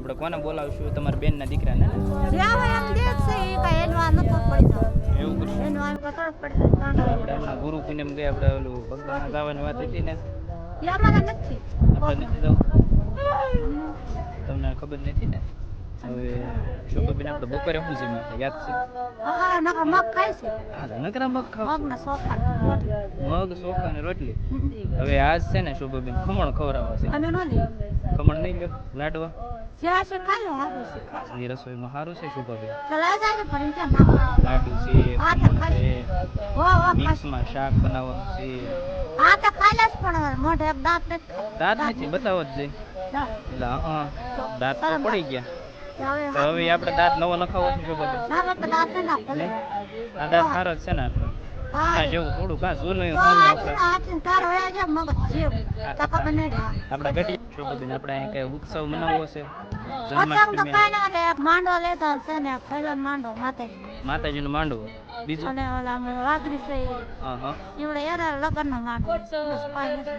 આપણે કોને બોલાવશું? તમારા બેનના દીકરાને ને? એવું કરશું. આપણે હમણાં ગુરુ પૂનમ ગયા, આપણે ઓલું ભગવાન જવાની વાત હતી ને, આપણે નથી જવું. તમને ખબર નથી ને? હવે શોભાબેન આપણે બપોરે શું છે યાદ છે? નકરા મગ ખાવ? મગ ચોખા ને રોટલી. હવે આજ છે ને શોભાબેન ખમણ ખવડાવવા છે. ખમણ નહીં લ્યો, લાડવા એ રસોઈમાં સારું છે શોભાબેન. લાડુ છે, ખમણ છે, મિક્સમાં શાક બનાવવાનું છે. દાંત નથી બતાવો જ જઈ. એટલે હા દાંત તો પડી ગયા. તો હવે આપણે દાંત નવો નખાવો છે શોભાબેન. આ દાંત સારો જ છે ને આપણે. આ જેવું થોડું કાં જૂનું આપણા ઘટી શોભાબેન. આપણે અહીં કઈ ઉત્સવ મનાવવો છે? માતાજીનું માંડવો, બીજું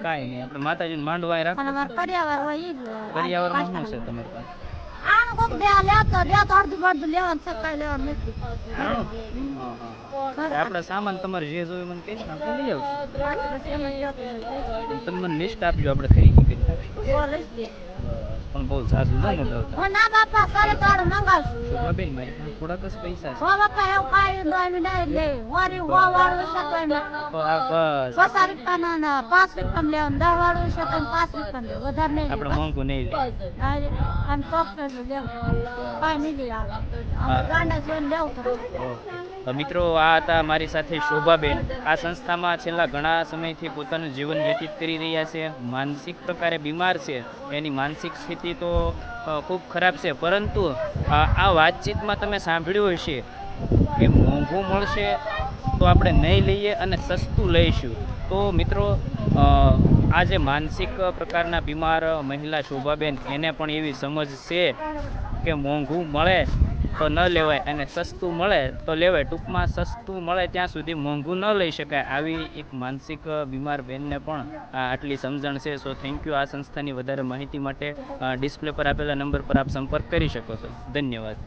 કાંઈ નહીં. આપણે માતાજીનું માંડવો અહીં રાખો. પર્યાવરણ શું છે તમારી પાસે? આપડે સામાન તમારે જે જોયું મને કહીશ ને આપણે લઈ આવશું. તમે મને લિસ્ટ આપજો, આપણે ખરીદી કરી નાખીશું. પણ બહુ સારું ન શોભાબેન, મારી પાસે થોડાક જ પૈસા છે. આપણે મોંઘું નહીં મિત્રો. આ હતા મારી સાથે શોભાબેન. આ સંસ્થામાં છેલ્લા ઘણા સમયથી પોતાનું જીવન વ્યતીત કરી રહ્યા છે. માનસિક પ્રકારે બીમાર છે. એની માનસિક સ્થિતિ તો ખૂબ ખરાબ છે, પરંતુ આ વાતચીતમાં તમે સાંભળ્યું હશે કે મોંઘું મળશે તો આપણે નહીં લઈએ અને સસ્તું લઈશું. તો મિત્રો, આ જે માનસિક પ્રકારના બીમાર મહિલા શોભાબેન, એને પણ એવી સમજ છે કે મોંઘું મળે તો ન લેવાય અને સસ્તું મળે તો લેવાય. ટૂંકમાં સસ્તું મળે ત્યાં સુધી મોંઘું ન લઈ શકાય, આવી એક માનસિક બીમાર બહેનને પણ આટલી સમજણ છે. So thank you. આ સંસ્થાની વધારે માહિતી માટે ડિસ્પ્લે પર આપેલા નંબર પર આપ સંપર્ક કરી શકો છો. ધન્યવાદ.